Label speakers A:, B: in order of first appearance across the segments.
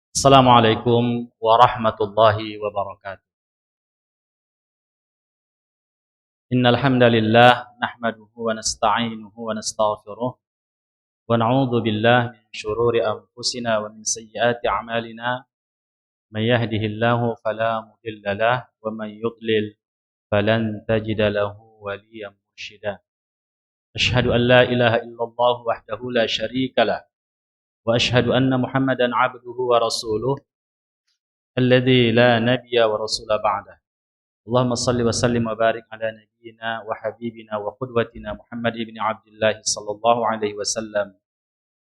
A: Assalamualaikum warahmatullahi wabarakatuh. Innal hamdalillah nahmaduhu wa nasta'inuhu wa nastaghfiruh wa na'udzu billahi min shururi anfusina wa min sayyiati a'malina. May yahdihillahu fala mudilla lahu wa may yudlil falan tajida lahu waliyyan mursyida. Asyhadu an la ilaha illallah wahdahu la syarika lah wa asyhadu anna Muhammadan 'abduhu wa rasuluh alladzi la nabiyya wa rasula ba'dah. اللهم صل وسلم وبارك على نبينا وحبيبنا وقدوتنا محمد بن عبد الله صلى الله عليه وسلم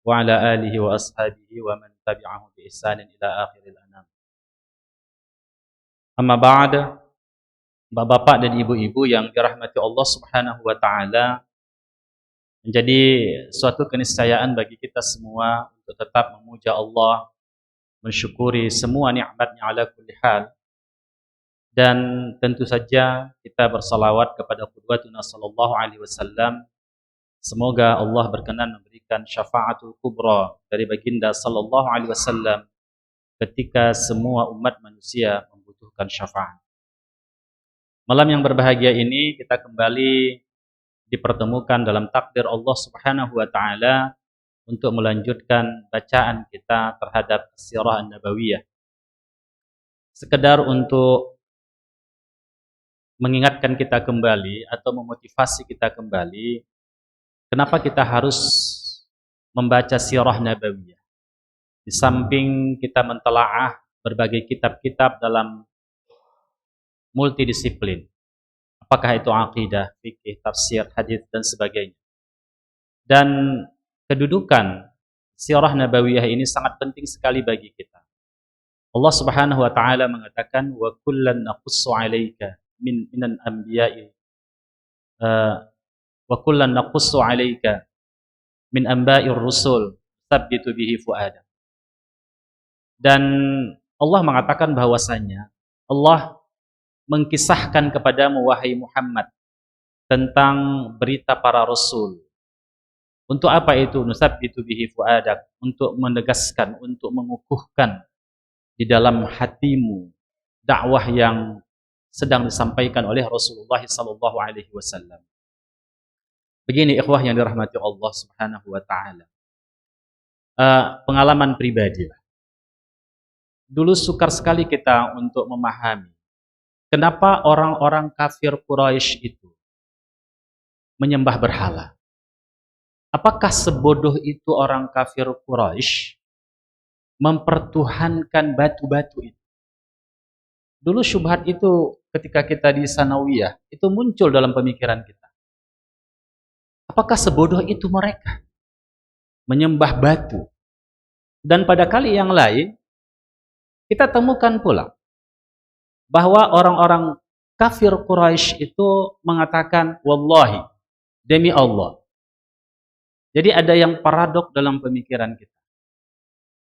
A: وعلى آله وأصحابه ومن تبعهم بإحسان إلى آخر الأنام. Amma ba'd, Bapak-bapak dan ibu-ibu yang dirahmati Allah Subhanahu wa taala, menjadi suatu keniscayaan bagi kita semua untuk tetap memuja Allah, mensyukuri semua nikmat-Nya ala kulli hal. Dan tentu saja kita bersalawat kepada qudwatuna sallallahu alaihi wasallam. Semoga Allah berkenan memberikan syafaatul kubra dari baginda sallallahu alaihi wasallam ketika semua umat manusia membutuhkan syafaat. Malam yang berbahagia ini kita kembali dipertemukan dalam takdir Allah Subhanahu wa taala untuk melanjutkan bacaan kita terhadap Sirah An-Nabawiyah. Sekedar untuk mengingatkan kita kembali atau memotivasi kita kembali, kenapa kita harus membaca Sirah Nabawiyah. Di samping kita mentelaah berbagai kitab-kitab dalam multidisiplin, apakah itu akidah, fikih, tafsir, hadis dan sebagainya. Dan kedudukan Sirah Nabawiyah ini sangat penting sekali bagi kita. Allah Subhanahu wa taala mengatakan wa kullan naqussu 'alaika minan anbiya'i wa kullan naqussu 'alaika min anba'ir rusul tsabbitu bihi fu'ada. Dan Allah mengatakan bahwasanya Allah mengkisahkan kepadamu wahai Muhammad tentang berita para rasul. Untuk apa itu? Nusabbitu bihi fu'adak, untuk menegaskan, untuk mengukuhkan di dalam hatimu dakwah yang sedang disampaikan oleh Rasulullah sallallahu alaihi wasallam. Begini ikhwah yang dirahmati Allah Subhanahu wa taala. Pengalaman pribadi lah. Dulu sukar sekali kita untuk memahami kenapa orang-orang kafir Quraisy itu menyembah berhala. Apakah sebodoh itu orang kafir Quraisy mempertuhankan batu-batu itu? Dulu syubhat itu ketika kita di Sanawiyah, itu muncul dalam pemikiran kita. Apakah sebodoh itu mereka menyembah batu? Dan pada kali yang lain, kita temukan pula bahwa orang-orang kafir Quraisy itu mengatakan, wallahi, demi Allah. Jadi ada yang paradok dalam pemikiran kita.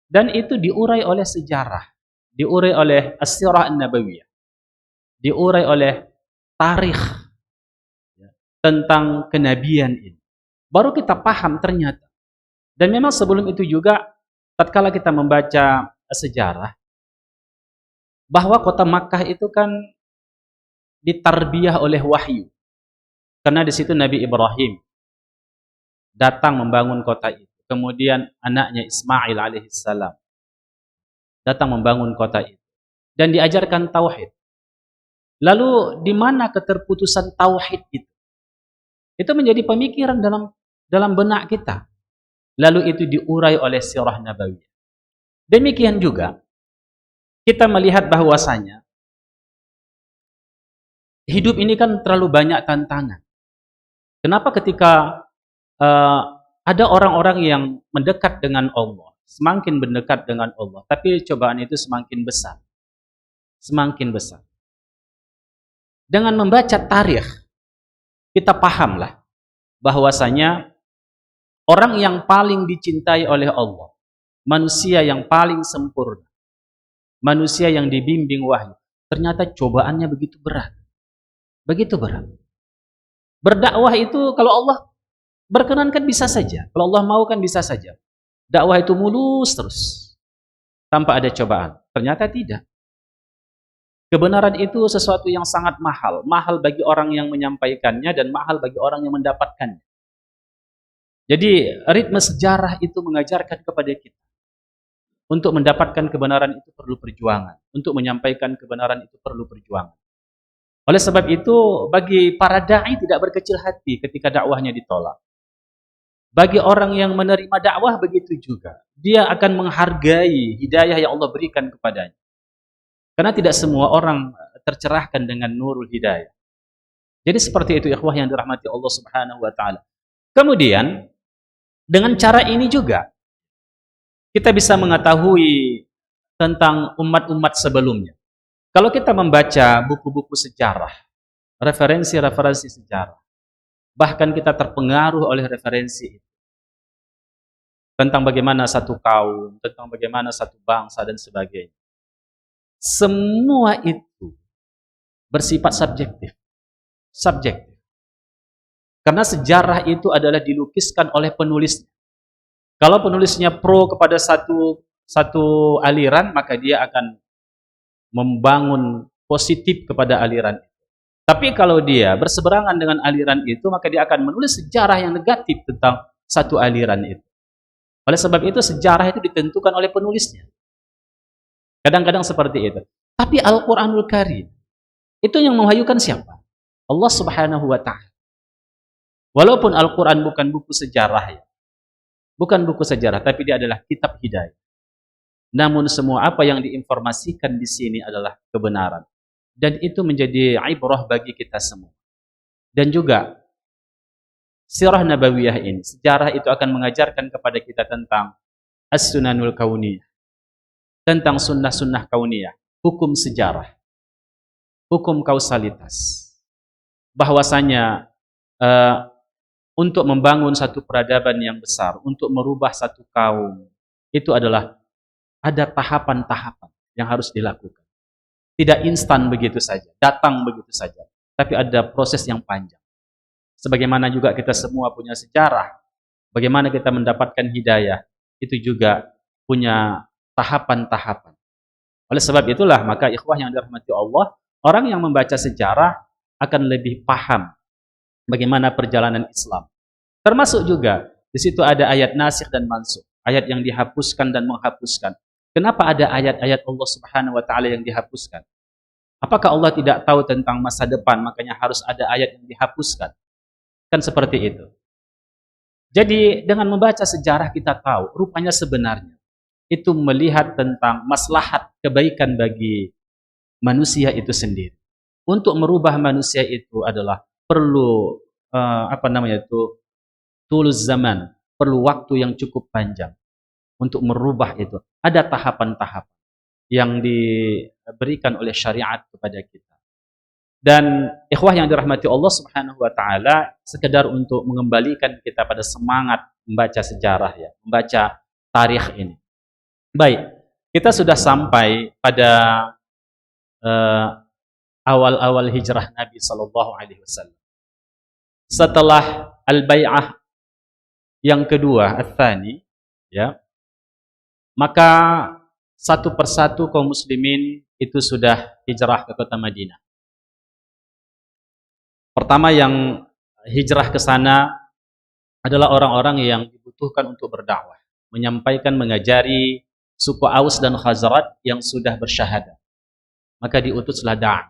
A: Dan itu diurai oleh sejarah, diurai oleh As-Sirah An-Nabawiyah, diurai oleh tarikh tentang kenabian ini. Baru kita paham ternyata. Dan memang sebelum itu juga, tatkala kita membaca sejarah, bahwa kota Makkah itu kan ditarbiyah oleh wahyu. Karena di situ Nabi Ibrahim datang membangun kota itu. Kemudian anaknya Ismail alaihissalam datang membangun kota itu. Dan diajarkan tauhid. Lalu di mana keterputusan tauhid itu? Itu menjadi pemikiran dalam benak kita. Lalu itu diurai oleh Sirah Nabawiyah. Demikian juga kita melihat bahwasanya hidup ini kan terlalu banyak tantangan. Kenapa ketika ada orang-orang yang mendekat dengan Allah, semakin mendekat dengan Allah, tapi cobaan itu semakin besar. Semakin besar. Dengan membaca tarikh, kita pahamlah bahwasanya orang yang paling dicintai oleh Allah, manusia yang paling sempurna, manusia yang dibimbing wahyu, ternyata cobaannya begitu berat. Begitu berat. Berdakwah itu kalau Allah berkenan kan bisa saja. Kalau Allah mau kan bisa saja. Dakwah itu mulus terus. tanpa ada cobaan? Ternyata tidak. Kebenaran itu sesuatu yang sangat mahal. Mahal bagi orang yang menyampaikannya dan mahal bagi orang yang mendapatkannya. Jadi ritme sejarah itu mengajarkan kepada kita. Untuk mendapatkan kebenaran itu perlu perjuangan. Untuk menyampaikan kebenaran itu perlu perjuangan. Oleh sebab itu, bagi para da'i tidak berkecil hati ketika dakwahnya ditolak. Bagi orang yang menerima dakwah begitu juga. Dia akan menghargai hidayah yang Allah berikan kepadanya. Karena tidak semua orang tercerahkan dengan nurul hidayah. Jadi seperti itu ikhwah yang dirahmati Allah Subhanahu wa taala. Kemudian dengan cara ini juga kita bisa mengetahui tentang umat-umat sebelumnya. Kalau kita membaca buku-buku sejarah, referensi-referensi sejarah, bahkan kita terpengaruh oleh referensi itu, tentang bagaimana satu kaum, tentang bagaimana satu bangsa dan sebagainya. Semua itu bersifat subjektif. Subjektif. Karena sejarah itu adalah dilukiskan oleh penulisnya. Kalau penulisnya pro kepada satu aliran, maka dia akan membangun positif kepada aliran itu. Tapi kalau dia berseberangan dengan aliran itu, maka dia akan menulis sejarah yang negatif tentang satu aliran itu. Oleh sebab itu sejarah itu ditentukan oleh penulisnya. Kadang-kadang seperti itu. Tapi Al-Quranul Karim itu yang menghayyukan siapa? Allah Subhanahu wa taala. Walaupun Al-Quran bukan buku sejarah ya. Bukan buku sejarah, tapi dia adalah kitab hidayah. Namun semua apa yang diinformasikan di sini adalah kebenaran. Dan itu menjadi ibrah bagi kita semua. Dan juga sirah nabawiyah ini, sejarah itu akan mengajarkan kepada kita tentang as-sunanul kauniyah. Tentang sunnah-sunnah kauniyah, hukum sejarah, hukum kausalitas. Bahwasanya untuk membangun satu peradaban yang besar, untuk merubah satu kaum, itu adalah ada tahapan-tahapan yang harus dilakukan. Tidak instan begitu saja, datang begitu saja. Tapi ada proses yang panjang. Sebagaimana juga kita semua punya sejarah, bagaimana kita mendapatkan hidayah, itu juga punya tahapan-tahapan. Oleh sebab itulah, maka ikhwah yang dirahmati Allah, orang yang membaca sejarah akan lebih paham bagaimana perjalanan Islam. Termasuk juga, di situ ada ayat nasikh dan mansukh, ayat yang dihapuskan dan menghapuskan. Kenapa ada ayat-ayat Allah Subhanahu wa taala yang dihapuskan? Apakah Allah tidak tahu tentang masa depan, makanya harus ada ayat yang dihapuskan? Kan seperti itu. Jadi dengan membaca sejarah kita tahu, rupanya sebenarnya itu melihat tentang maslahat kebaikan bagi manusia itu sendiri. Untuk merubah manusia itu adalah perlu tulus zaman, perlu waktu yang cukup panjang untuk merubah itu. Ada tahapan-tahapan yang diberikan oleh syariat kepada kita. Dan ikhwah yang dirahmati Allah Subhanahu wa taala, sekedar untuk mengembalikan kita pada semangat membaca sejarah ya, membaca tarikh ini. Baik, kita sudah sampai pada awal-awal hijrah Nabi sallallahu alaihi wasallam. Setelah al-bai'ah yang kedua, ats-tsani, ya. Maka satu persatu kaum muslimin itu sudah hijrah ke kota Madinah. Pertama yang hijrah ke sana adalah orang-orang yang dibutuhkan untuk berdakwah, menyampaikan, mengajari suku Aus dan Khazraj yang sudah bersyahadat. Maka diutuslah da'i.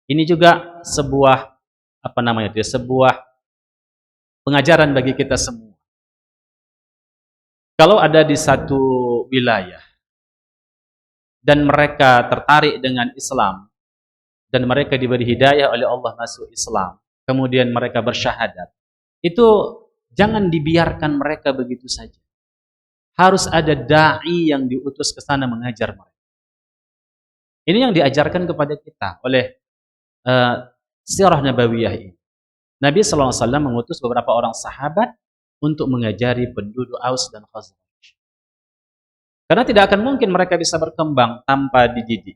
A: Ini juga sebuah sebuah pengajaran bagi kita semua. Kalau ada di satu wilayah dan mereka tertarik dengan Islam dan mereka diberi hidayah oleh Allah masuk Islam, kemudian mereka bersyahadat, itu jangan dibiarkan mereka begitu saja. Harus ada da'i yang diutus ke sana mengajar mereka. Ini yang diajarkan kepada kita oleh sirah nabawiyah ini. Nabi SAW mengutus beberapa orang sahabat untuk mengajari penduduk Aus dan Khazraj. Karena tidak akan mungkin mereka bisa berkembang tanpa dididik.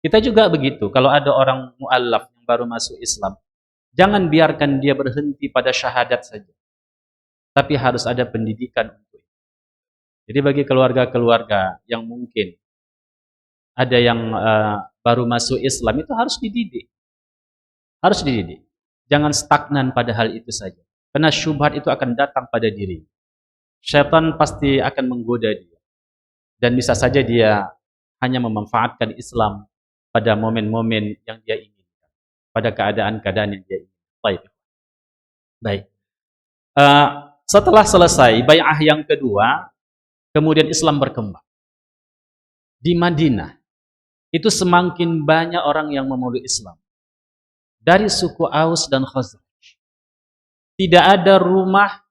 A: Kita juga begitu, kalau ada orang mu'allaf yang baru masuk Islam, jangan biarkan dia berhenti pada syahadat saja. Tapi harus ada pendidikan untuk itu. Jadi bagi keluarga-keluarga yang mungkin ada yang baru masuk Islam itu harus dididik. Harus dididik. Jangan stagnan pada hal itu saja. Karena syubhat itu akan datang pada diri. Syaitan pasti akan menggoda dia. Dan bisa saja dia hanya memanfaatkan Islam pada momen-momen yang dia inginkan. Pada keadaan-keadaan yang dia inginkan. Baik. Setelah selesai bai'ah yang kedua, kemudian Islam berkembang. Di Madinah, itu semakin banyak orang yang memeluk Islam. Dari suku Aus dan Khazraj. Tidak ada rumah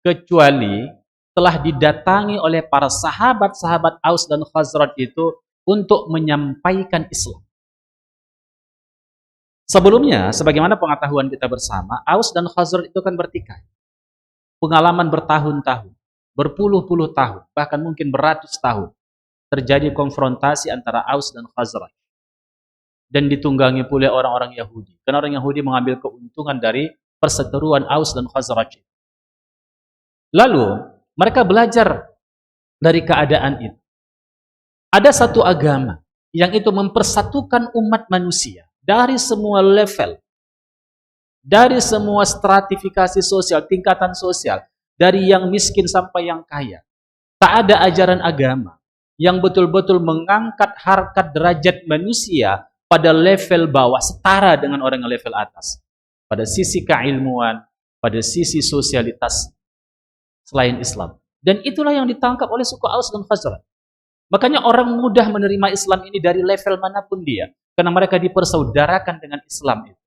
A: kecuali telah didatangi oleh para sahabat-sahabat Aus dan Khazraj itu untuk menyampaikan Islam. Sebelumnya, sebagaimana pengetahuan kita bersama, Aus dan Khazraj itu kan bertikai. Pengalaman bertahun-tahun, berpuluh-puluh tahun, bahkan mungkin beratus tahun. Terjadi konfrontasi antara Aus dan Khazraj. Dan ditunggangi pula orang-orang Yahudi. Karena orang Yahudi mengambil keuntungan dari perseteruan Aus dan Khazraj. Lalu, mereka belajar dari keadaan itu. Ada satu agama yang itu mempersatukan umat manusia dari semua level, dari semua stratifikasi sosial, tingkatan sosial, dari yang miskin sampai yang kaya. Tak ada ajaran agama yang betul-betul mengangkat harkat derajat manusia pada level bawah setara dengan orang yang level atas. Pada sisi keilmuan, pada sisi sosialitas selain Islam. Dan itulah yang ditangkap oleh suku Aus dan Khazraj. Makanya orang mudah menerima Islam ini dari level manapun dia. Karena mereka dipersaudarakan dengan Islam itu.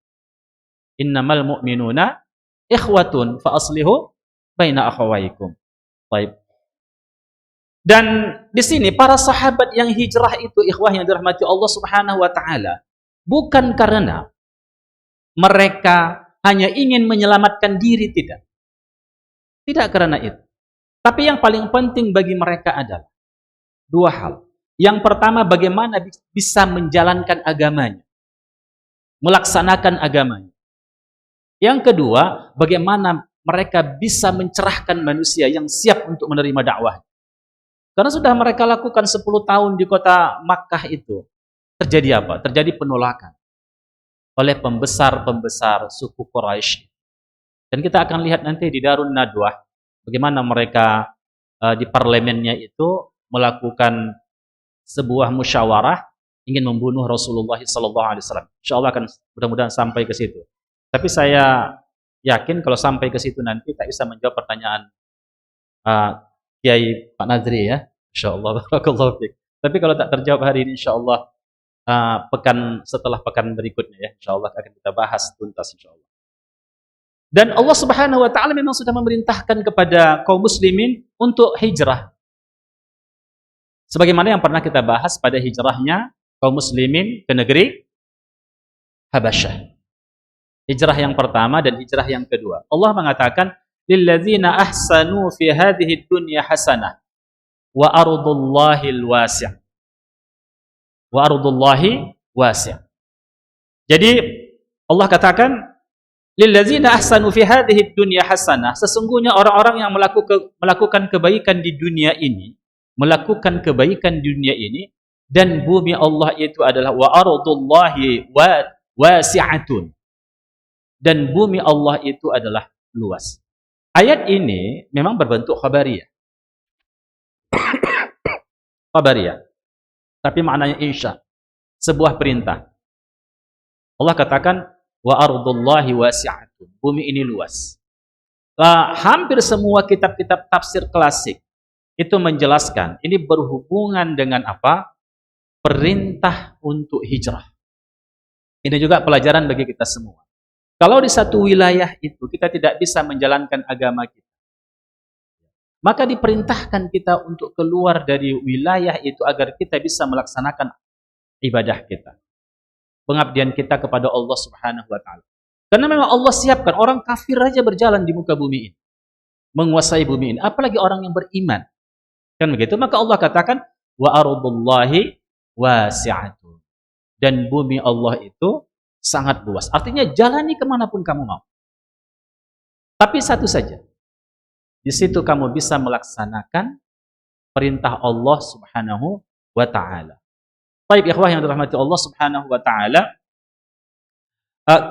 A: Innamal mu'minuna ikhwatun fa aslihu baina akhawaikum. Baik. Dan di sini para sahabat yang hijrah itu ikhwah yang dirahmati Allah Subhanahu wa taala bukan karena mereka hanya ingin menyelamatkan diri, tidak. Tidak karena itu. Tapi yang paling penting bagi mereka adalah dua hal. Yang pertama, bagaimana bisa menjalankan agamanya. Melaksanakan agamanya. Yang kedua, bagaimana mereka bisa mencerahkan manusia yang siap untuk menerima dakwah. Karena sudah mereka lakukan 10 tahun di kota Makkah itu. Terjadi apa? Terjadi penolakan oleh pembesar-pembesar suku Quraisy. Dan kita akan lihat nanti di Darun Nadwah bagaimana mereka di parlemennya itu melakukan sebuah musyawarah ingin membunuh Rasulullah SAW. Insyaallah akan mudah-mudahan sampai ke situ. Tapi saya yakin kalau sampai ke situ nanti tak bisa menjawab pertanyaan Kiai Pak Nazri ya. Insyaallah barakallahu fiik. Tapi kalau tak terjawab hari ini insyaallah setelah pekan berikutnya ya, insyaallah akan kita bahas tuntas insyaallah. Dan Allah Subhanahu wa taala memang sudah memerintahkan kepada kaum muslimin untuk hijrah. Sebagaimana yang pernah kita bahas pada hijrahnya kaum muslimin ke negeri Habasyah. Hijrah yang pertama dan hijrah yang kedua. Allah mengatakan lilladzina ahsanu fi hadhihi dunya hasanah wa ardullahil wasi'. Wa ardullahi wasi'. Jadi Allah katakan lilladzina ahsanu fi hadhihi dunya hasanah, sesungguhnya orang-orang yang melakukan kebaikan di dunia ini, dan bumi Allah itu adalah wa ardullahi wasi'atun. Dan bumi Allah itu adalah luas. Ayat ini memang berbentuk khabariyah. Khabariyah. Tapi maknanya insya. Sebuah perintah. Allah katakan, wa ardullahi wasi'atun. Bumi ini luas. Hampir semua kitab-kitab tafsir klasik itu menjelaskan, ini berhubungan dengan apa? Perintah untuk hijrah. Ini juga pelajaran bagi kita semua. Kalau di satu wilayah itu kita tidak bisa menjalankan agama kita, maka diperintahkan kita untuk keluar dari wilayah itu agar kita bisa melaksanakan ibadah kita. Pengabdian kita kepada Allah Subhanahu wa taala. Karena memang Allah siapkan orang kafir aja berjalan di muka bumi ini. Menguasai bumi ini, apalagi orang yang beriman. Kan begitu? Maka Allah katakan wa ardullahi wasi'atun. Dan bumi Allah itu sangat luas. Artinya jalani kemanapun kamu mau. Tapi satu saja. Di situ kamu bisa melaksanakan perintah Allah Subhanahu wa taala. Baik ikhwah yang dirahmati Allah Subhanahu wa taala,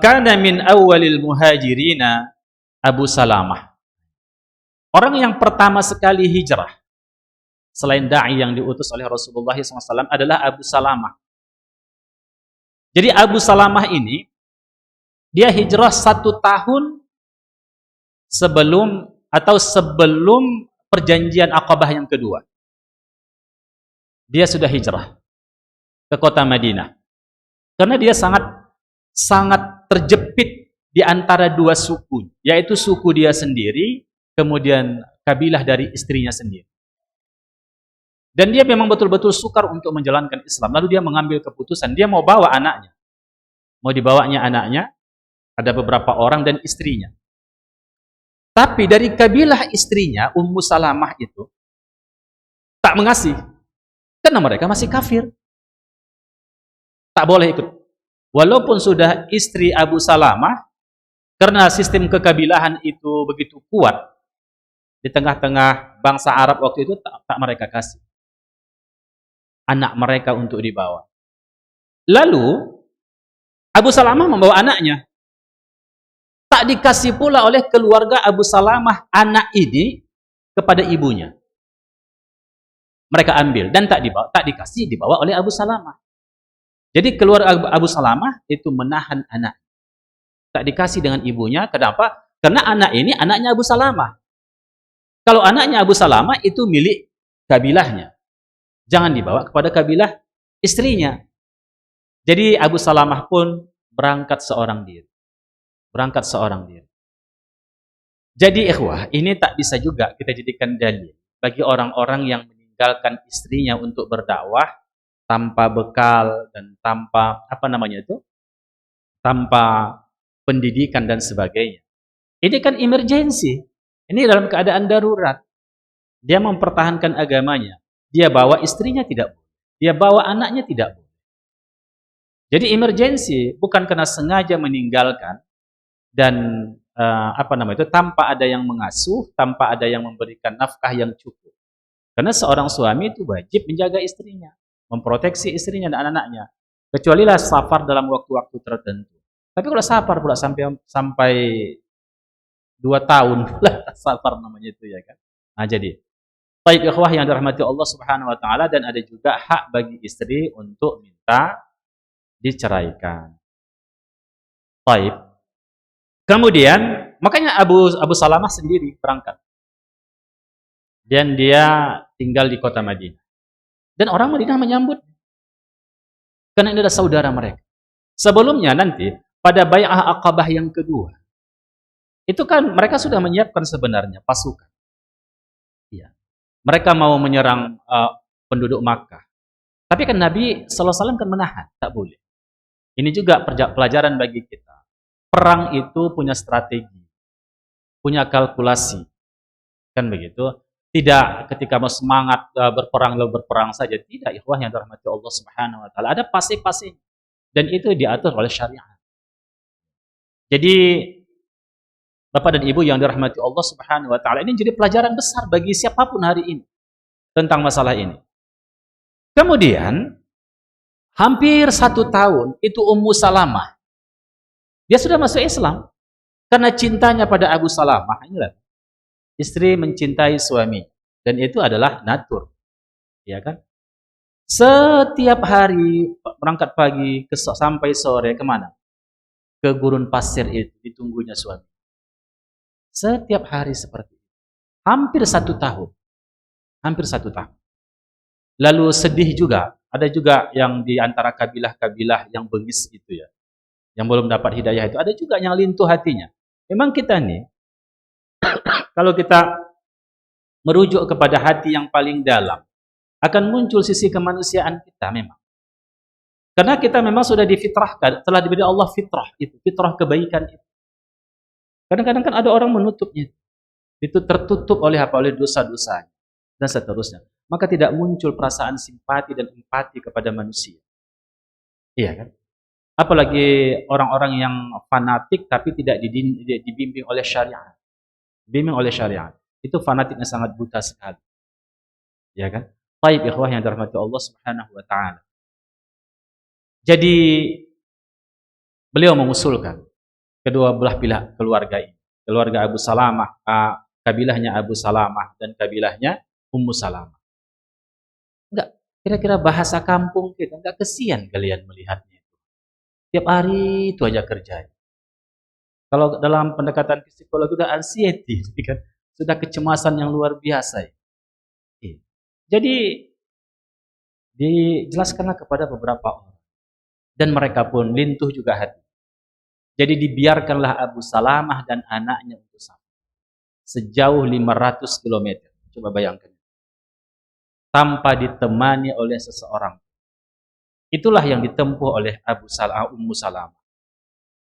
A: kana min awwalil muhajirina Abu Salamah. Orang yang pertama sekali hijrah selain dai yang diutus oleh Rasulullah SAW adalah Abu Salamah. Jadi Abu Salamah ini dia hijrah 1 tahun sebelum perjanjian Aqabah yang kedua. Dia sudah hijrah ke kota Madinah. Karena dia sangat terjepit di antara 2 suku, yaitu suku dia sendiri, kemudian kabilah dari istrinya sendiri. Dan dia memang betul-betul sukar untuk menjalankan Islam. Lalu dia mengambil keputusan, dia mau bawa anaknya. Mau dibawanya anaknya, ada beberapa orang dan istrinya. Tapi dari kabilah istrinya, Ummu Salamah itu, tak mengasih. Karena mereka masih kafir. Tak boleh ikut. Walaupun sudah istri Abu Salamah, karena sistem kekabilahan itu begitu kuat, di tengah-tengah bangsa Arab waktu itu tak mereka kasih anak mereka untuk dibawa. Lalu Abu Salamah membawa anaknya. Tak dikasih pula oleh keluarga Abu Salamah anak ini kepada ibunya. Mereka ambil dan tak dikasih, dibawa oleh Abu Salamah. Jadi keluarga Abu Salamah itu menahan anak. Tak dikasih dengan ibunya. Kenapa? Karena anak ini anaknya Abu Salamah. Kalau anaknya Abu Salamah itu milik kabilahnya. Jangan dibawa kepada kabilah istrinya. Jadi Abu Salamah pun berangkat seorang diri. Jadi ikhwah, ini tak bisa juga kita jadikan dalil bagi orang-orang yang meninggalkan istrinya untuk berdakwah tanpa bekal dan tanpa tanpa pendidikan dan sebagainya. Ini kan emergensi. Ini dalam keadaan darurat. Dia mempertahankan agamanya. Dia bawa istrinya tidak boleh. Dia bawa anaknya tidak boleh. Jadi emergensi, bukan karena sengaja meninggalkan dan tanpa ada yang mengasuh, tanpa ada yang memberikan nafkah yang cukup. Karena seorang suami itu wajib menjaga istrinya, memproteksi istrinya dan anak-anaknya. Kecualilah safar dalam waktu-waktu tertentu. Tapi kalau safar pula sampai 2 tahun pula safar namanya itu ya kan. Nah, jadi baik ikhwah yang dirahmati Allah Subhanahu wa taala, dan ada juga hak bagi istri untuk minta diceraikan. Baik. Kemudian makanya Abu Salamah sendiri berangkat. Dan dia tinggal di kota Madinah. Dan orang Madinah menyambut. Karena ini adalah saudara mereka. Sebelumnya nanti pada Bai'ah Aqabah yang kedua, itu kan mereka sudah menyiapkan sebenarnya pasukan. Iya. Mereka mau menyerang penduduk Makkah. Tapi kan Nabi sallallahu alaihi wasallam kan menahan, tak boleh. Ini juga pelajaran bagi kita. Perang itu punya strategi, punya kalkulasi. Kan begitu? Tidak ketika mau semangat berperang lalu berperang saja. Tidak, ikhwah yang dirahmati Allah Subhanahu wa taala. Ada fase-fase. Dan itu diatur oleh syariat. Jadi Bapak dan Ibu yang dirahmati Allah Subhanahu wa taala, ini jadi pelajaran besar bagi siapapun hari ini tentang masalah ini. Kemudian hampir 1 tahun itu Ummu Salamah, dia sudah masuk Islam karena cintanya pada Abu Salamah. Inilah istri mencintai suami, dan itu adalah natur, ya kan? Setiap hari berangkat pagi sampai sore kemana? Ke gurun pasir itu ditunggunya suami. Setiap hari seperti itu. Hampir 1 tahun. Lalu sedih juga. Ada juga yang di antara kabilah-kabilah yang bengis itu ya, yang belum dapat hidayah itu, ada juga yang lintuh hatinya. Memang kita nih, kalau kita merujuk kepada hati yang paling dalam, akan muncul sisi kemanusiaan kita memang. Karena kita memang sudah difitrahkan, telah diberi Allah fitrah itu, fitrah kebaikan itu. Kadang-kadang kan ada orang menutupnya. Itu tertutup oleh apa? Oleh dosa-dosanya dan seterusnya. Maka tidak muncul perasaan simpati dan empati kepada manusia. Iya kan? Apalagi orang-orang yang fanatik tapi tidak dibimbing oleh syariat. Bimbing oleh syariat. Itu fanatiknya sangat buta sekali. Ya kan? Baik ikhwah yang dirahmati Allah Subhanahu wa taala. Jadi beliau mengusulkan kedua belah pihak keluarga ini. Keluarga Abu Salamah, kabilahnya Abu Salamah dan kabilahnya Ummu Salamah. Enggak, kira-kira bahasa kampung kita, enggak kesian kalian melihatnya. Tiap hari itu aja kerjanya. Kalau dalam pendekatan psikologi sudah anxiety, kan? Sudah kecemasan yang luar biasa. Ya. Jadi dijelaskanlah kepada beberapa orang. Dan mereka pun lintuh juga hati. Jadi dibiarkanlah Abu Salamah dan anaknya untuk sampai. Sejauh 500 km. Coba bayangkan. Tanpa ditemani oleh seseorang. Itulah yang ditempuh oleh Ummu Salamah.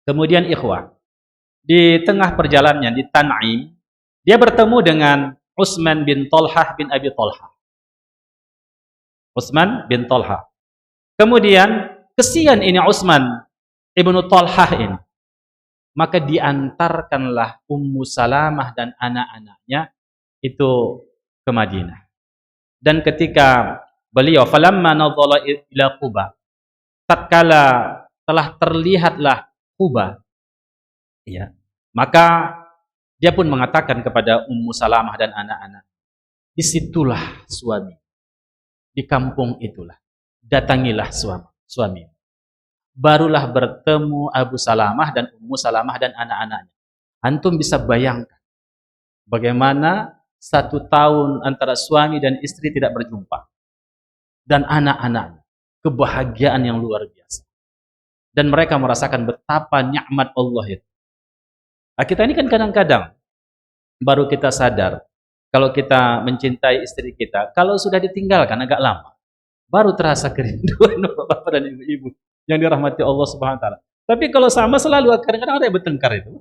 A: Kemudian ikhwah. Di tengah perjalanannya di Tan'im, dia bertemu dengan Utsman bin Talhah bin Abi Talhah. Utsman bin Talhah. Kemudian kesian ini Utsman ibnu Talhah ini. Maka diantarkanlah Ummu Salamah dan anak-anaknya itu ke Madinah. Dan ketika beliau falamma nadhala ila Quba, tatkala telah terlihatlah Quba, ya, maka dia pun mengatakan kepada Ummu Salamah dan anak-anak, disitulah suami, di kampung itulah, datangilah suami. Barulah bertemu Abu Salamah dan Ummu Salamah dan anak-anaknya. Antum bisa bayangkan bagaimana 1 tahun antara suami dan istri tidak berjumpa. Dan anak-anaknya, kebahagiaan yang luar biasa. Dan mereka merasakan betapa nikmat Allah itu. Nah, kita ini kan kadang-kadang baru kita sadar kalau kita mencintai istri kita, kalau sudah ditinggalkan agak lama, baru terasa kerinduan bapak dan ibu-ibu yang dirahmati Allah Subhanahu wa taala. Tapi kalau sama selalu kadang-kadang ada yang bertengkar itu.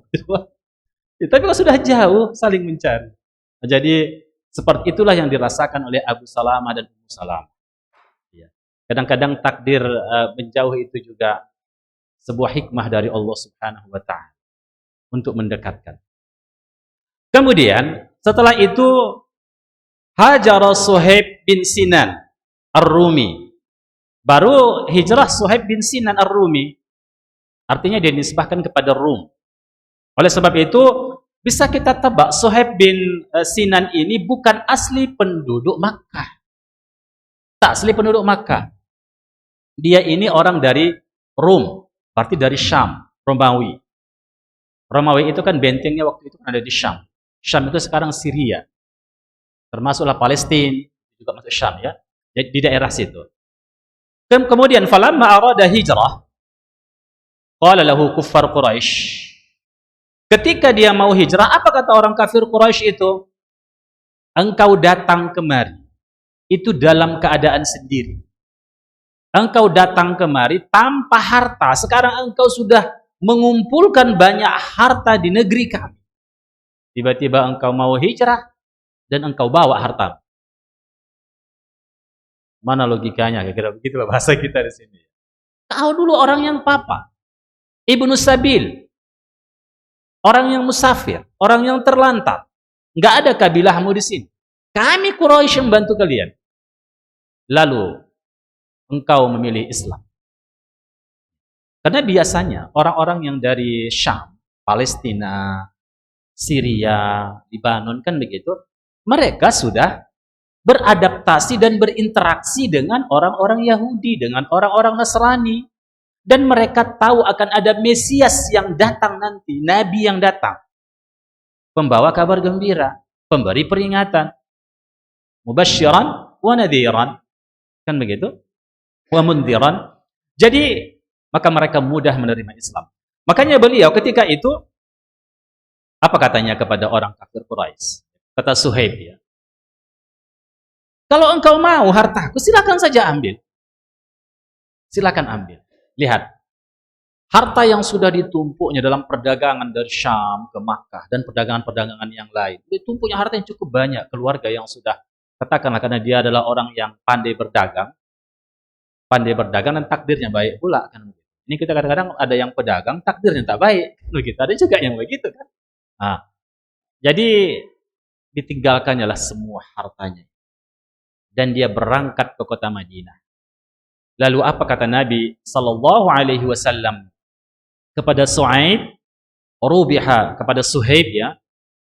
A: Ya, tapi kalau sudah jauh saling mencari. Nah, jadi seperti itulah yang dirasakan oleh Abu Salamah dan Ummu Salamah. Ya. Kadang-kadang takdir menjauh itu juga sebuah hikmah dari Allah Subhanahu wa taala untuk mendekatkan. Kemudian setelah itu hajara Suhaib bin Sinan Ar-Rumi. Baru hijrah Suhaib bin Sinan Ar-Rumi. Artinya dia dinisbahkan kepada Rum. Oleh sebab itu bisa kita tebak Suhaib bin Sinan ini bukan asli penduduk Makkah. Tak asli penduduk Makkah. Dia ini orang dari Rum, berarti dari Syam, Romawi. Romawi itu kan bentengnya waktu itu ada di Syam. Syam itu sekarang Syria. Termasuklah Palestina, juga masuk Syam ya. Jadi di daerah situ. Kemudian falamma arada hijrah qala lahu kuffar Quraisy. Ketika dia mau hijrah, apa kata orang kafir Quraisy itu? Engkau datang kemari itu dalam keadaan sendiri. Engkau datang kemari tanpa harta. Sekarang engkau sudah mengumpulkan banyak harta di negeri kami. Tiba-tiba engkau mau hijrah dan engkau bawa harta. Mana logikanya? Kira-kira begitu bahasa kita di sini. Kau dulu orang yang papa, Ibnu Sabil, orang yang musafir, orang yang terlantar. Enggak ada kabilahmu di sini. Kami Quraisy membantu kalian. Lalu engkau memilih Islam. Karena biasanya orang-orang yang dari Syam, Palestina, Syria, Lebanon kan begitu, mereka sudah beradaptasi dan berinteraksi dengan orang-orang Yahudi, dengan orang-orang Nasrani. Dan mereka tahu akan ada Mesias yang datang nanti, Nabi yang datang. Pembawa kabar gembira, pemberi peringatan. Mubasyiran wa nadhiran. Kan begitu? Wa mundhiran. Jadi, maka mereka mudah menerima Islam. Makanya beliau ketika itu, apa katanya kepada orang kafir Quraisy? Kata Suhaib ya. Kalau engkau mau hartaku, silakan saja ambil. Silakan ambil. Lihat. Harta yang sudah ditumpuknya dalam perdagangan dari Syam ke Makkah dan perdagangan-perdagangan yang lain. Ditumpuknya harta yang cukup banyak. Keluarga yang sudah, katakanlah karena dia adalah orang yang pandai berdagang dan takdirnya baik pula. Kan? Ini kita kadang-kadang ada yang pedagang, takdirnya tak baik. Begitu. Ada juga yang begitu kan. Nah, jadi ditinggalkannya lah semua hartanya. dan dia berangkat ke kota Madinah. Lalu apa kata Nabi sallallahu alaihi wasallam kepada Suhaib? Rubiha, kepada Suhaib ya.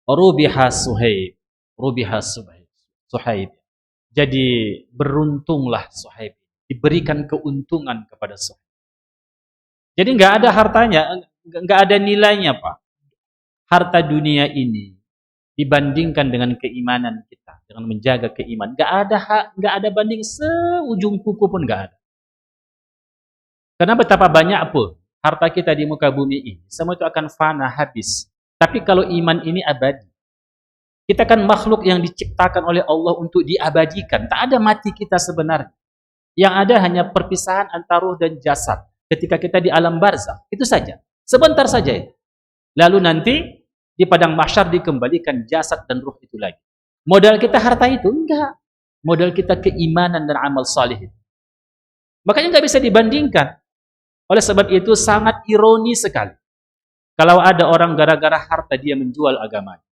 A: Rubiha Suhaib. Rubiha Suhaib. Suhaib. Jadi beruntunglah Suhaib. Diberikan keuntungan kepada Suhaib. Jadi nggak ada hartanya, nggak ada nilainya Pak. Harta dunia ini dibandingkan dengan keimanan kita, dengan menjaga keimanan, nggak ada banding seujung kuku pun nggak ada. Karena betapa banyak pun harta kita di muka bumi ini, semua itu akan fana, habis. Tapi kalau iman ini abadi. Kita kan makhluk yang diciptakan oleh Allah untuk diabadikan. Tak ada mati kita sebenarnya. Yang ada hanya perpisahan antara ruh dan jasad. Ketika kita di alam barzakh, itu saja. Sebentar saja itu. Lalu nanti di padang mahsyar dikembalikan jasad dan ruh itu lagi. Modal kita harta itu? Enggak. Modal kita keimanan dan amal salih itu. Makanya nggak bisa dibandingkan. Oleh sebab itu sangat ironi sekali. Kalau ada orang gara-gara harta dia menjual agamanya.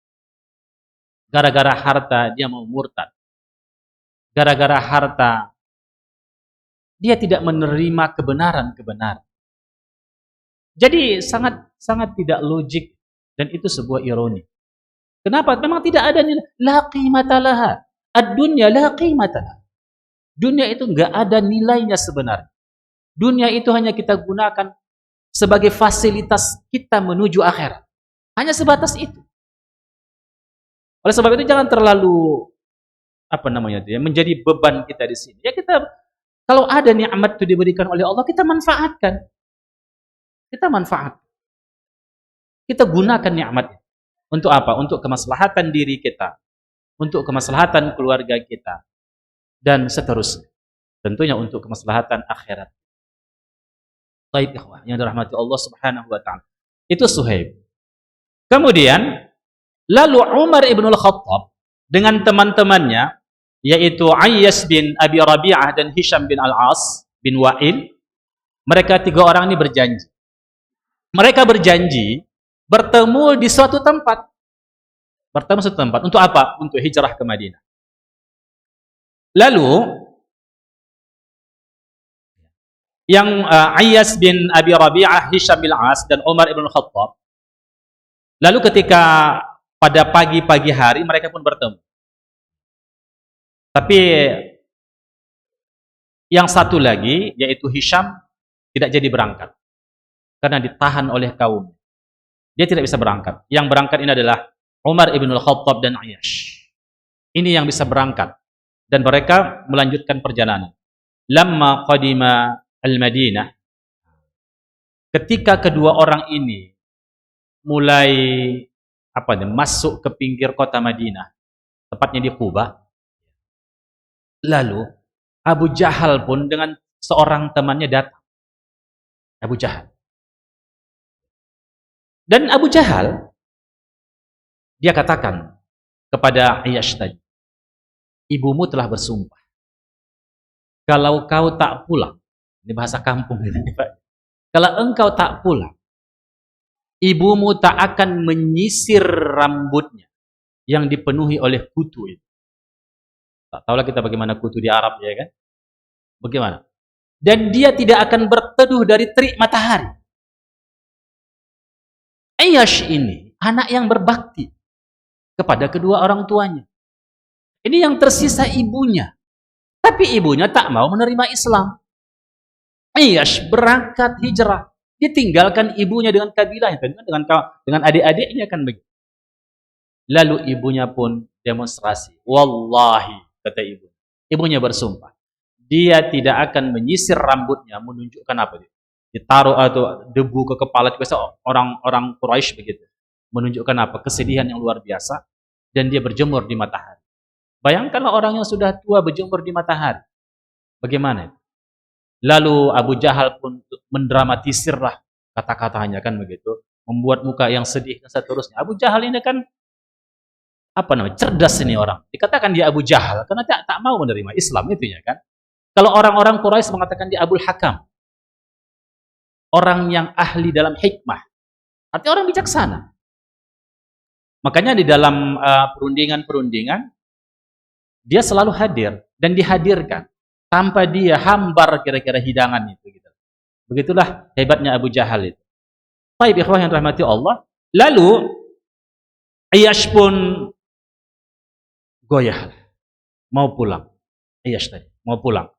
A: Gara-gara harta dia mau murtad. Gara-gara harta dia tidak menerima kebenaran-kebenaran. Jadi sangat tidak logik dan itu sebuah ironi. Kenapa? Memang tidak ada nilai. La qimata laha. Ad-dunya la qimata laha. Dunia itu enggak ada nilainya sebenarnya. Dunia itu hanya kita gunakan sebagai fasilitas kita menuju akhirat. Hanya sebatas itu. Oleh sebab itu jangan terlalu menjadi beban kita di sini. Ya kita kalau ada nikmat itu diberikan oleh Allah, kita manfaatkan. Kita manfaat. Kita gunakan nikmat itu. Untuk apa? Untuk kemaslahatan diri kita, untuk kemaslahatan keluarga kita dan seterusnya. Tentunya untuk kemaslahatan akhirat. Baik ikhwah, yang dirahmati Allah Subhanahu wa taala. Itu Suhaib. Kemudian lalu Umar ibn al-Khattab dengan teman-temannya, yaitu Ayyas bin Abi Rabi'ah dan Hisham bin Al-As bin Wa'il, mereka tiga orang ini berjanji. Mereka berjanji bertemu di suatu tempat. Bertemu suatu tempat. Untuk apa? Untuk hijrah ke Madinah. Lalu, yang Ayyas bin Abi Rabi'ah, Hisham bin Al-As, dan Umar ibn al-Khattab, lalu ketika pada pagi-pagi hari mereka pun bertemu. Tapi yang satu lagi, yaitu Hisham, tidak jadi berangkat. Karena ditahan oleh kaum. Dia tidak bisa berangkat. Yang berangkat ini adalah Umar ibn al-Khattab dan Ayyash. Ini yang bisa berangkat. Dan mereka melanjutkan perjalanan. Lamma qadima al-Madinah. Ketika kedua orang ini mulai masuk ke pinggir kota Madinah, tepatnya di Quba. Lalu Abu Jahal pun dengan seorang temannya datang. Abu Jahal. Dan Abu Jahal dia katakan kepada Ayyash tadi, ibumu telah bersumpah. Kalau kau tak pulang, ini bahasa kampung ini, Pak. Kalau engkau tak pulang, ibumu tak akan menyisir rambutnya yang dipenuhi oleh kutu itu. Tak tahulah kita bagaimana kutu di Arab, ya kan? Bagaimana? Dan dia tidak akan berteduh dari terik matahari. Ayyash ini anak yang berbakti kepada kedua orang tuanya. Ini yang tersisa ibunya. Tapi ibunya tak mau menerima Islam. Ayyash berangkat hijrah. Dia tinggalkan ibunya dengan kabilahnya, dengan adik-adiknya kan begitu. Lalu ibunya pun demonstrasi. Wallahi, kata ibu. Ibunya bersumpah. Dia tidak akan menyisir rambutnya, menunjukkan apa dia? Ditaruh atau debu ke kepala, biasa orang Quraisy begitu. Menunjukkan apa? Kesedihan yang luar biasa. Dan dia berjemur di matahari. Bayangkanlah orang yang sudah tua berjemur di matahari. Bagaimana? Lalu Abu Jahal pun mendramatisirlah kata-katanya kan begitu. Membuat muka yang sedih dan seterusnya. Abu Jahal ini kan cerdas ini orang. Dikatakan dia Abu Jahal karena tak mau menerima Islam itu ya kan. Kalau orang-orang Quraisy mengatakan dia Abul Hakam. Orang yang ahli dalam hikmah. Artinya orang bijaksana. Makanya di dalam perundingan-perundingan dia selalu hadir dan dihadirkan tanpa dia hambar kira-kira hidangan itu gitu. Begitulah hebatnya Abu Jahal itu. Baik ikhwah yang rahmati Allah, lalu Ayyash pun goyah, mau pulang. Ayyash tadi mau pulang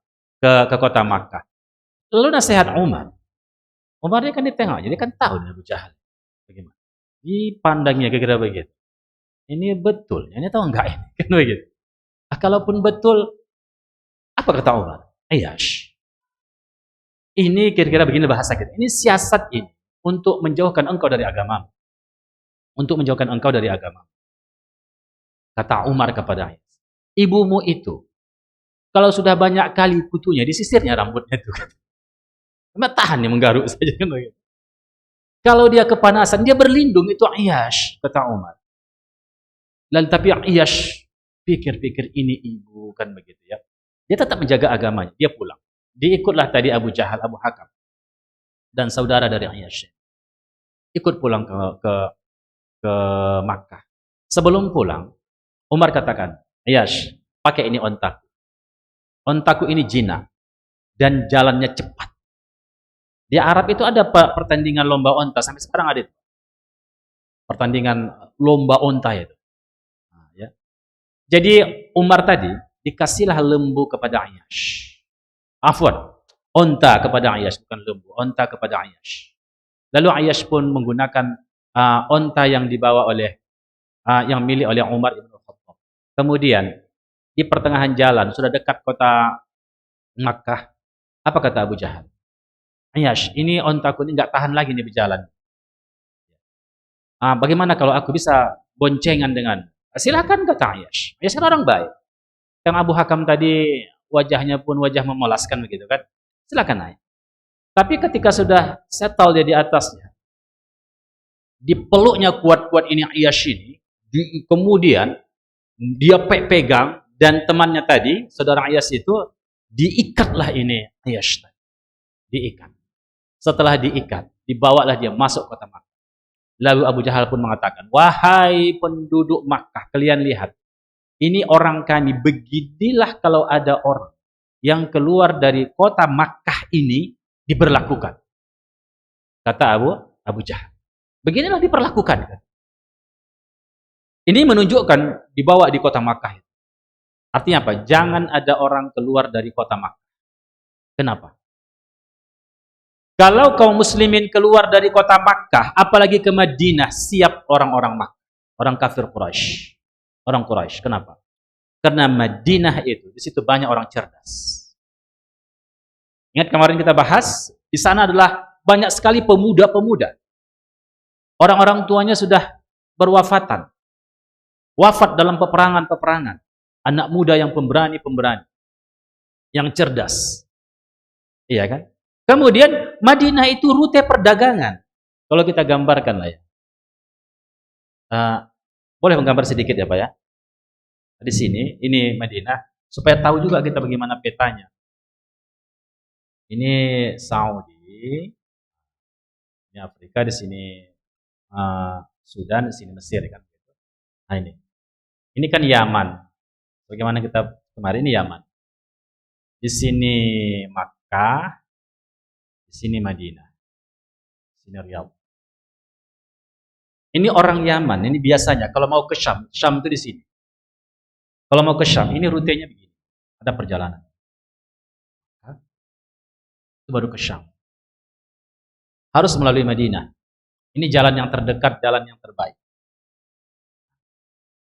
A: ke kota Makkah. Lalu nasihat Umar. Umar dia kan di tengah, jadi kan tahu Abu Jahal bagaimana. Dipandangnya kira-kira begitu. Ini betul, ini tahu enggak ini? Kan begitu. Kalaupun betul, apa kata Umar? Ayyash. Ini kira-kira begini bahasa kita. Ini siasat ini untuk menjauhkan engkau dari agama. Untuk menjauhkan engkau dari agama. Kata Umar kepada Ayyash, ibumu itu kalau sudah banyak kali kutunya, disisirnya rambutnya itu. Cuma tahan yang menggaruk saja kan begitu. Kalau dia kepanasan, dia berlindung, itu Ayyash, kata Umar. Lalu tapi Ayyash pikir-pikir ini ibu kan begitu ya. Dia tetap menjaga agamanya, dia pulang. Diikutlah tadi Abu Jahal, Abu Hakam dan saudara dari Ayyash. Ikut pulang ke Makkah. Sebelum pulang, Umar katakan, Ayyash, pakai ini ontaku. Ontaku ini jinak dan jalannya cepat. Di Arab itu ada pertandingan lomba onta, sampai sekarang ada itu. Pertandingan lomba onta itu. Nah, ya. Jadi Umar tadi dikasihlah lembu kepada Ayyash. Afwan, onta kepada Ayyash, bukan lembu, onta kepada Ayyash. Lalu Ayyash pun menggunakan onta yang dibawa oleh yang milik oleh Umar ibn Khattab. Kemudian di pertengahan jalan sudah dekat kota Makkah. Apa kata Abu Jahal? Ayyash, ini ontaku ini nggak tahan lagi nih berjalan. Bagaimana kalau aku bisa boncengan dengan? Silakan kata Ayyash. Ayyash kan orang baik. Yang Abu Hakam tadi wajahnya pun wajah memuaskan begitu kan. Silakan naik. Tapi ketika sudah settle dia di atasnya, dipeluknya kuat-kuat ini Ayyash ini, kemudian dia pegang dan temannya tadi, saudara Ayyash itu, diikatlah ini Ayyash tadi. Diikat. Setelah diikat, dibawalah dia masuk kota Makkah. Lalu Abu Jahal pun mengatakan, wahai penduduk Makkah, kalian lihat, ini orang kami, beginilah kalau ada orang yang keluar dari kota Makkah ini diberlakukan. Kata Abu Jahal. Beginilah diperlakukan. Ini menunjukkan dibawa di kota Makkah. Artinya apa? Jangan ada orang keluar dari kota Makkah. Kenapa? Kalau kaum muslimin keluar dari kota Makkah, apalagi ke Madinah, siap orang-orang Makkah, orang kafir Quraisy. Orang Quraisy. Kenapa? Karena Madinah itu, di situ banyak orang cerdas. Ingat kemarin kita bahas, di sana adalah banyak sekali pemuda-pemuda. Orang-orang tuanya sudah berwafatan. Wafat dalam peperangan-peperangan. Anak muda yang pemberani-pemberani. Yang cerdas. Iya kan? Kemudian Madinah itu rute perdagangan. Kalau kita gambarkan lah ya. Boleh menggambar sedikit ya Pak ya. Di sini, ini Madinah. Supaya tahu juga kita bagaimana petanya. Ini Saudi. Ini Afrika, di sini Sudan, di sini Mesir kan. Nah ini. Ini kan Yaman. Bagaimana kita kemarin ini Yaman. Di sini Makkah. Di sini Madinah. Di sini Riyadh. Ini orang Yaman, ini biasanya kalau mau ke Syam, Syam itu di sini. Kalau mau ke Syam, ini rutenya begini. Ada perjalanan. Itu baru ke Syam. Harus melalui Madinah. Ini jalan yang terdekat, jalan yang terbaik.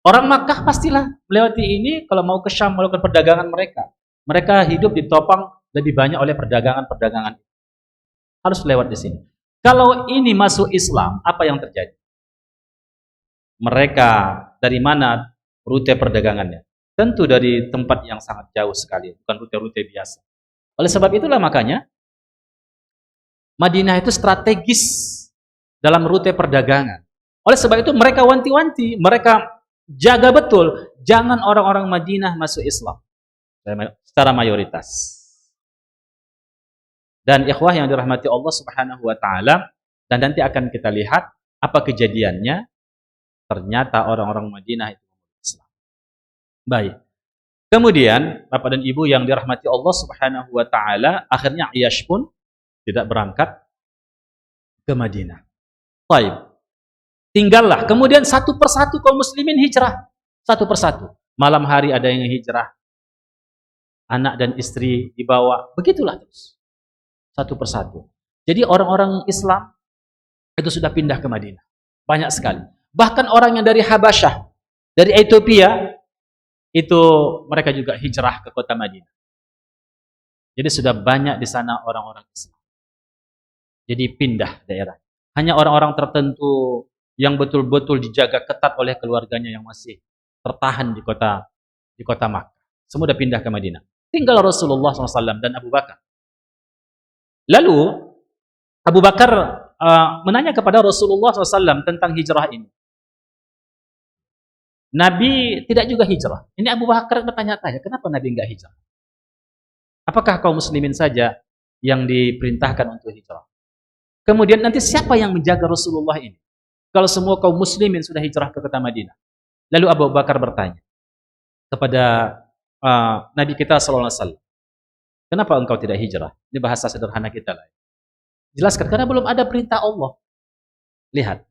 A: Orang Makkah pastilah melewati ini kalau mau ke Syam, melakukan perdagangan mereka. Mereka hidup ditopang lebih banyak oleh perdagangan-perdagangan. Harus lewat di sini. Kalau ini masuk Islam, apa yang terjadi? Mereka dari mana rute perdagangannya? Tentu dari tempat yang sangat jauh sekali, bukan rute-rute biasa. Oleh sebab itulah makanya Madinah itu strategis dalam rute perdagangan. Oleh sebab itu mereka wanti-wanti, mereka jaga betul, jangan orang-orang Madinah masuk Islam secara mayoritas. Dan ikhwah yang dirahmati Allah Subhanahu wa taala, dan nanti akan kita lihat apa kejadiannya. Ternyata orang-orang Madinah itu Islam. Baik. Kemudian, Bapak dan Ibu yang dirahmati Allah Subhanahu wa taala, akhirnya Ayyash pun tidak berangkat ke Madinah. Baik. Tinggallah. Kemudian satu persatu kaum muslimin hijrah. Satu persatu. Malam hari ada yang hijrah. Anak dan istri dibawa. Begitulah terus. Satu persatu. Jadi orang-orang Islam itu sudah pindah ke Madinah. Banyak sekali. Bahkan orang yang dari Habasyah, dari Ethiopia, itu mereka juga hijrah ke kota Madinah. Jadi sudah banyak di sana orang-orang Islam. Jadi pindah daerah. Hanya orang-orang tertentu yang betul-betul dijaga ketat oleh keluarganya yang masih tertahan di kota Makkah. Semua sudah pindah ke Madinah. Tinggal Rasulullah SAW dan Abu Bakar. Lalu Abu Bakar menanya kepada Rasulullah SAW tentang hijrah ini. Nabi tidak juga hijrah. Ini Abu Bakar bertanya-tanya, kenapa Nabi enggak hijrah? Apakah kaum muslimin saja yang diperintahkan untuk hijrah? Kemudian nanti siapa yang menjaga Rasulullah ini? Kalau semua kaum muslimin sudah hijrah ke kota Madinah. Lalu Abu Bakar bertanya kepada Nabi kita SAW, kenapa engkau tidak hijrah? Ini bahasa sederhana kita lah. Jelaskan, karena belum ada perintah Allah. Lihat,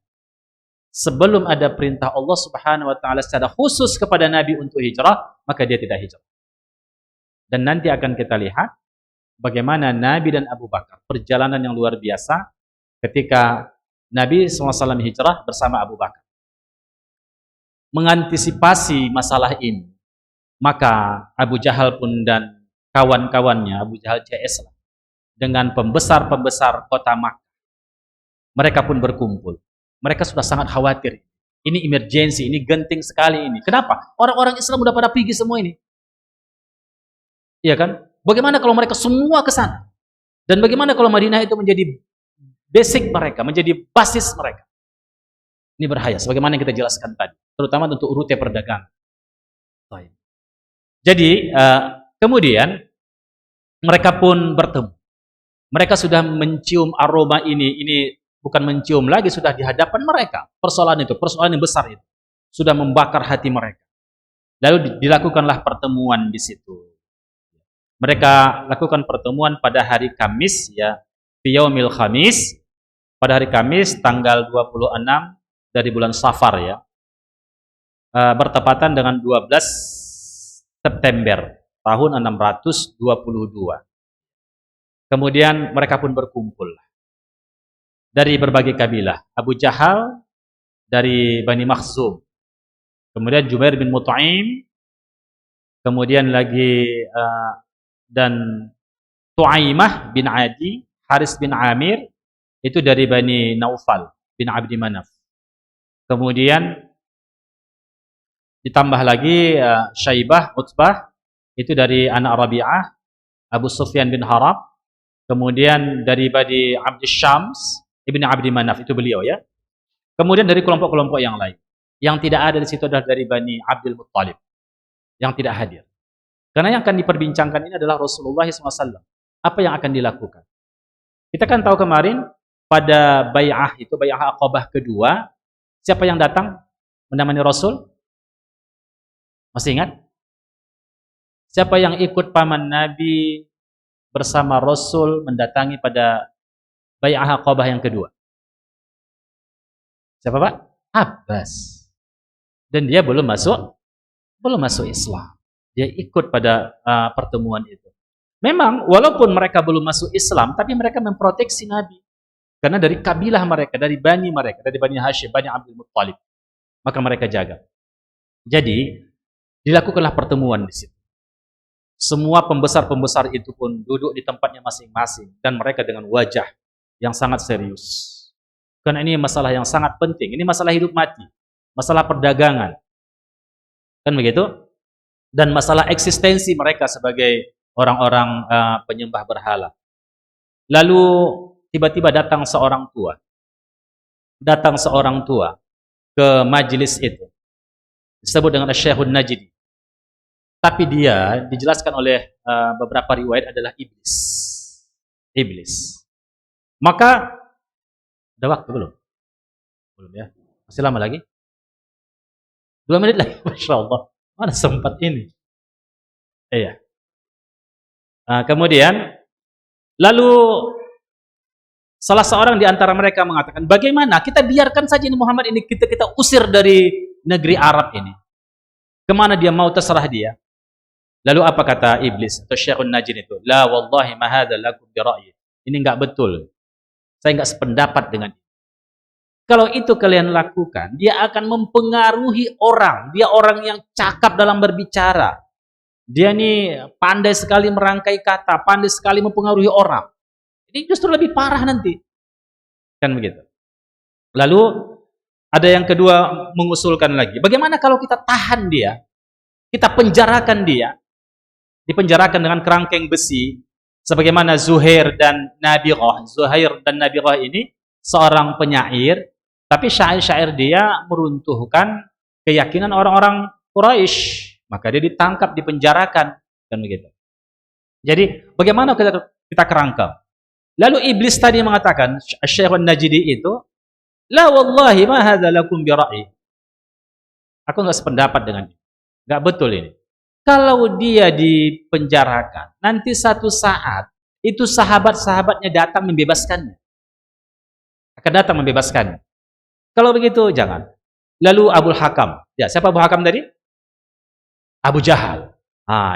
A: sebelum ada perintah Allah Subhanahu wa taala secara khusus kepada Nabi untuk hijrah, maka dia tidak hijrah. Dan nanti akan kita lihat bagaimana Nabi dan Abu Bakar perjalanan yang luar biasa ketika Nabi SAW hijrah bersama Abu Bakar. Mengantisipasi masalah ini, maka Abu Jahal pun dan kawan-kawannya, Abu Jahal CS lah, dengan pembesar-pembesar kota Makkah, mereka pun berkumpul. Mereka sudah sangat khawatir. Ini emergency, ini genting sekali ini. Kenapa? Orang-orang Islam sudah pada pergi semua ini. Iya kan? Bagaimana kalau mereka semua ke sana? Dan bagaimana kalau Madinah itu menjadi basic mereka, menjadi basis mereka? Ini berbahaya, sebagaimana yang kita jelaskan tadi, terutama untuk rute perdagangan. Jadi, kemudian mereka pun bertemu. Mereka sudah mencium aroma ini bukan mencium lagi, sudah di hadapan mereka. Persoalan yang besar itu, sudah membakar hati mereka. Lalu dilakukanlah pertemuan di situ. Mereka lakukan pertemuan pada hari Kamis, ya, Yaumil Khamis, pada hari Kamis tanggal 26 dari bulan Safar, ya, bertepatan dengan 12 September tahun 622. Kemudian mereka pun berkumpul dari berbagai kabilah. Abu Jahal dari Bani Makhzum, kemudian Jubair bin Mut'im, kemudian lagi dan Tu'aimah bin Adi, Haris bin Amir, itu dari Bani Naufal bin Abdi Manaf. Kemudian ditambah lagi Syaibah, Utbah, itu dari anak Rabi'ah, Abu Sufyan bin Harab, kemudian dari Bani Abdi Syams, Ibni Abdi Manaf, itu beliau, ya. Kemudian dari kelompok-kelompok yang lain. Yang tidak ada di situ adalah dari Bani Abdul Muttalib, yang tidak hadir. Karena yang akan diperbincangkan ini adalah Rasulullah SAW. Apa yang akan dilakukan? Kita kan tahu kemarin, pada Bai'ah itu, Bai'ah Aqabah kedua, siapa yang datang menemani Rasul? Masih ingat? Siapa yang ikut paman Nabi bersama Rasul mendatangi pada Bai'ah Aqabah yang kedua? Siapa, Pak? Abbas. Dan dia belum masuk Islam. Dia ikut pada pertemuan itu. Memang walaupun mereka belum masuk Islam, tapi mereka memproteksi Nabi. Karena dari kabilah mereka, dari bani mereka, dari Bani Hashim, Bani Abdul Muttalib, maka mereka jaga. Jadi dilakukanlah pertemuan di situ. Semua pembesar-pembesar itu pun duduk di tempatnya masing-masing, dan mereka dengan wajah yang sangat serius. Karena ini masalah yang sangat penting. Ini masalah hidup mati, masalah perdagangan, kan begitu? Dan masalah eksistensi mereka sebagai orang-orang penyembah berhala. Lalu tiba-tiba datang seorang tua ke majelis itu, disebut dengan Syekhun Najdi. Tapi dia dijelaskan oleh beberapa riwayat adalah iblis. Maka ada waktu belum? Belum, ya? Masih lama lagi? 2 menit lagi, Masya Allah. Mana sempat ini? Iya. Kemudian lalu salah seorang di antara mereka mengatakan, bagaimana kita biarkan saja ini Muhammad ini kita usir dari negeri Arab ini. Kemana dia mau terserah dia. Lalu apa kata iblis atau Syekhun Najin itu? La wallahi ma hadza lakum bi ra'yi. Ini enggak betul. Saya enggak sependapat dengan itu. Kalau itu kalian lakukan, dia akan mempengaruhi orang. Dia orang yang cakap dalam berbicara. Dia ini pandai sekali merangkai kata, pandai sekali mempengaruhi orang. Ini justru lebih parah nanti. Kan begitu. Lalu ada yang kedua mengusulkan lagi. Bagaimana kalau kita tahan dia? Kita penjarakan dia. Dipenjarakan dengan kerangkeng besi. Sebagaimana Zuhair dan Nabirah. Zuhair dan Nabirah ini seorang penyair. Tapi syair-syair dia meruntuhkan keyakinan orang-orang Quraisy. Maka dia ditangkap, dipenjarakan. Kan begitu. Jadi bagaimana kita kerangkap? Lalu iblis tadi mengatakan, Syekh An-Najdi itu, la wallahi ma hadza lakum bi ra'yi. Aku enggak sependapat dengan ini. Enggak betul ini. Kalau dia dipenjarakan, nanti satu saat itu sahabat-sahabatnya datang membebaskannya. Akan datang membebaskannya. Kalau begitu jangan. Lalu Abu Hakam. Ya, siapa Abu Hakam tadi? Abu Jahal.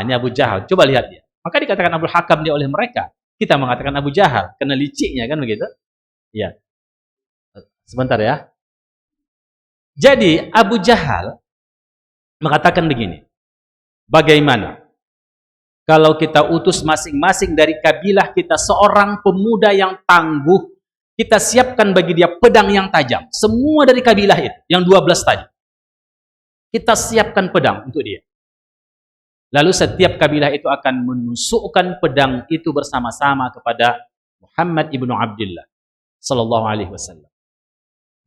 A: Ini Abu Jahal. Coba lihat dia. Maka dikatakan Abu Hakam dia oleh mereka. Kita mengatakan Abu Jahal, kena liciknya kan begitu? Iya. Sebentar ya. Jadi Abu Jahal mengatakan begini. Bagaimana kalau kita utus masing-masing dari kabilah kita seorang pemuda yang tangguh, kita siapkan bagi dia pedang yang tajam. Semua dari kabilah itu, yang 12 tadi. Kita siapkan pedang untuk dia. Lalu setiap kabilah itu akan menusukkan pedang itu bersama-sama kepada Muhammad ibnu Abdullah sallallahu alaihi wasallam.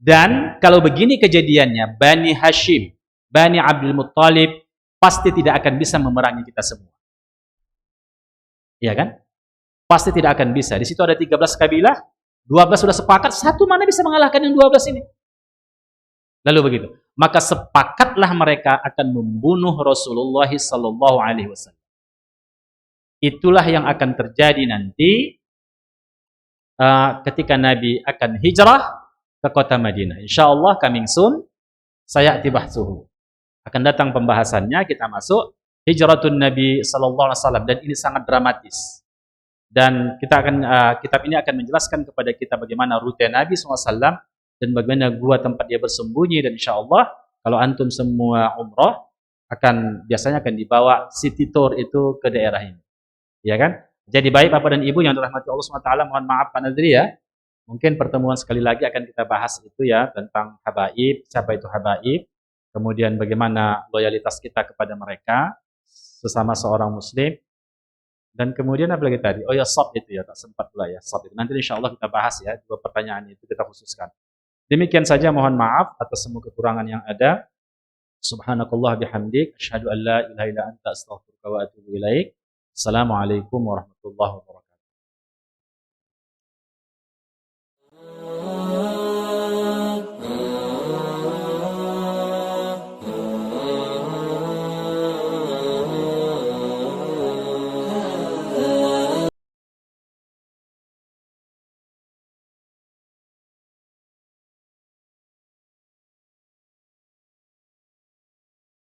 A: Dan kalau begini kejadiannya, Bani Hashim, Bani Abdul Muttalib pasti tidak akan bisa memerangi kita semua. Iya kan? Pasti tidak akan bisa. Di situ ada 13 kabilah, 12 sudah sepakat, satu mana bisa mengalahkan yang 12 ini? Lalu begitu. Maka sepakatlah mereka akan membunuh Rasulullah sallallahu alaihi wasallam. Itulah yang akan terjadi nanti ketika Nabi akan hijrah ke kota Madinah. Insyaallah coming soon saya bahsuhu. Akan datang pembahasannya, kita masuk hijratun Nabi sallallahu alaihi wasallam dan ini sangat dramatis. Dan kita akan kitab ini akan menjelaskan kepada kita bagaimana rute Nabi sallallahu alaihi wasallam dan bagaimana gua tempat dia bersembunyi, dan insyaallah kalau antum semua umrah biasanya akan dibawa city tour itu ke daerah ini. Ya kan? Jadi baik Bapak dan Ibu yang dirahmati Allah SWT, mohon maaf Pak Nadri ya. Mungkin pertemuan sekali lagi akan kita bahas itu ya, tentang habaib, siapa itu habaib, kemudian bagaimana loyalitas kita kepada mereka sesama seorang muslim. Dan kemudian apa lagi tadi? Oh ya, shop itu ya, tak sempat pula ya, shop itu. Nanti insyaallah kita bahas ya, 2 pertanyaan itu kita khususkan. Demikian saja, mohon maaf atas semua kekurangan yang ada. Subhanakallah bihamdik, asyhadu an la ilaha illa anta astaghfiruka wa atubu ilaik. Assalamualaikum warahmatullahi wabarakatuh.